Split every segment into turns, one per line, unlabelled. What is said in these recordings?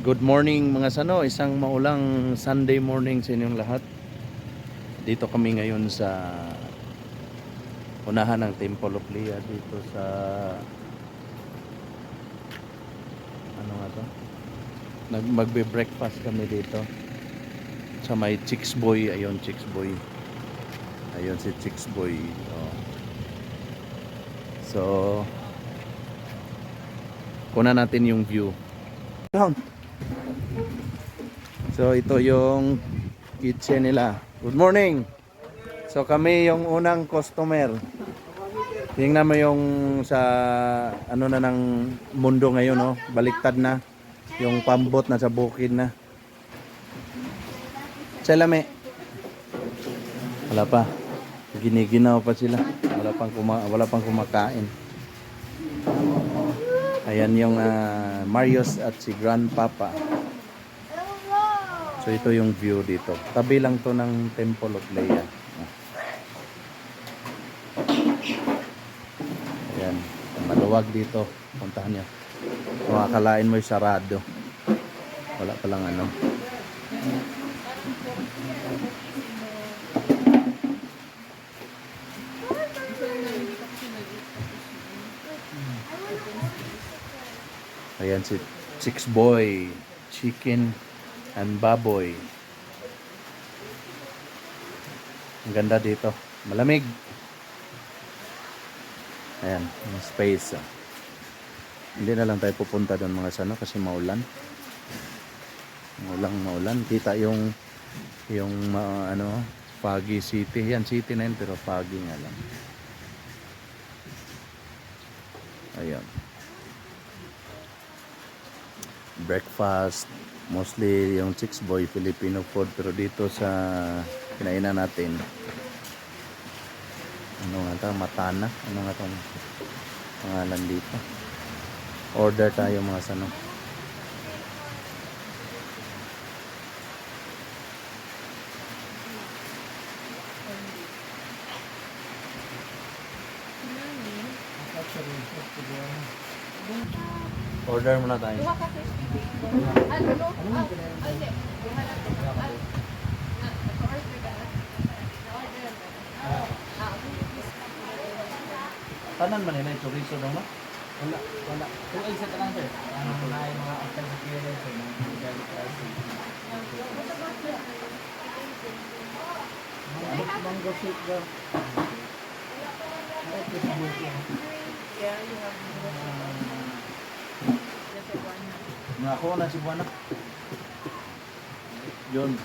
Good morning mga sano, isang maulang Sunday morning sa inyong lahat. Dito kami ngayon sa unahan ng Temple of Lea dito sa ano nga to? Magbe-breakfast kami dito sa may Chicks Boy, ayun Chicks Boy. Ayun si Chicks Boy. Oh. So kuna natin yung view. Down. So ito yung kitchen nila. Good morning. So kami yung unang customer. Tingnan mo yung sa ano na ng mundo ngayon, no? Baliktad na. Yung pambot na sa bukid na. Salame. Wala pa. Giniginaw pa sila. Wala pang kumakain. Ayan yung Marios at si Grandpapa. So ito yung view dito. Tabi lang to ng Temple of Lea. Ayan. Maluwag dito. Puntahan nyo. Kung akalain mo yung sarado. Wala palang ano. Ayan si Chicks Boy. Chicken and baboy. Ang ganda dito. Malamig. Ayan, yung space. Hindi na lang tayo pupunta doon mga sano kasi maulan. Maulan. Kita yung ano, foggy city. Yan, city na yun pero foggy nga lang. Ayan. Breakfast. Mostly yung Chicks Boy Filipino food pero dito sa kinainan natin ano nga ito? Matana. Ano nga itong pangalan dito? Order tayo mga sano. Order muna tayo. Tanan man nila yung chorizo daw no?
Wala. Kung isa ka lang sir, ano na yung mga after experience sir, mga garlic rice. Mango shake daw.
Nakakuha na si Buwana. Yun.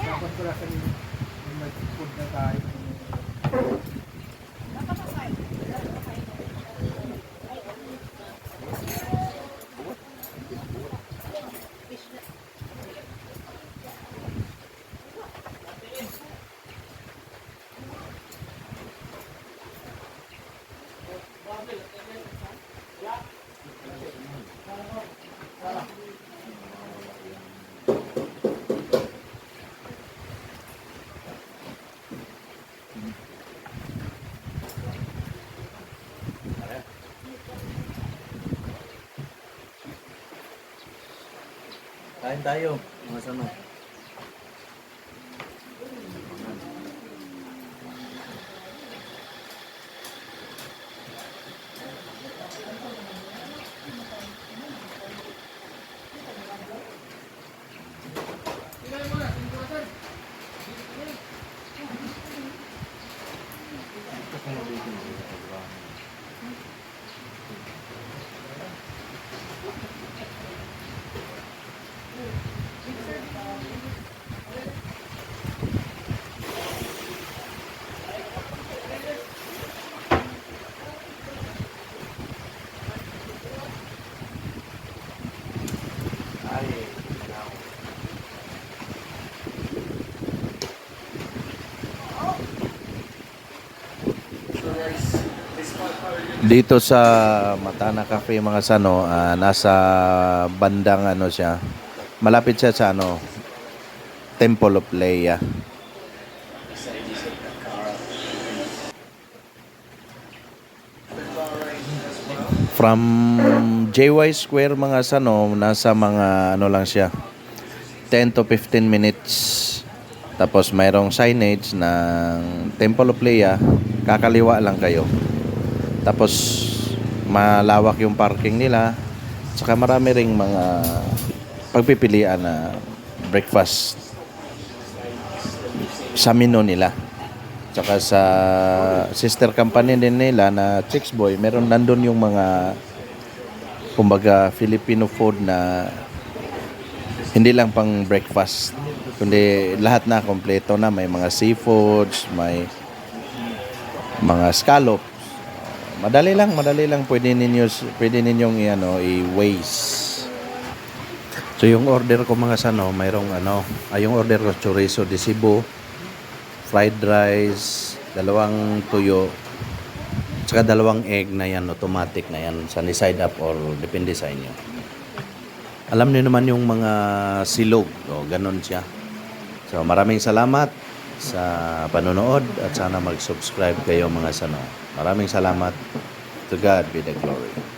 Dapat ko lang kanina, may food na tayo.
Kain tayo. Mga sano. Dito sa Matana Cafe mga sano, nasa bandang ano siya. Malapit siya sa ano, Temple of Lea. From JY Square mga sano, nasa mga ano lang siya, 10 to 15 minutes. Tapos mayroong signage ng Temple of Leia, kakaliwa lang kayo. Tapos malawak yung parking nila. Saka marami ring mga pagpipilian na breakfast sa menu nila. Saka sa sister company din nila na Chicks Boy, meron nandun yung mga kumbaga Filipino food na hindi lang pang breakfast, kundi lahat na kompleto na. May mga seafoods, may mga scallops. Madali lang pwede ninyong i-waste. So yung order ko mga sano, mayroong yung order ko chorizo de Cebu, fried rice, 2 tuyo, saka 2 egg na yan, automatic na yan, sunny side up or depende sa inyo. Alam niyo naman yung mga silog, ganun siya. So maraming salamat sa panonood at sana mag-subscribe kayo mga sano. Maraming salamat. To God be the glory.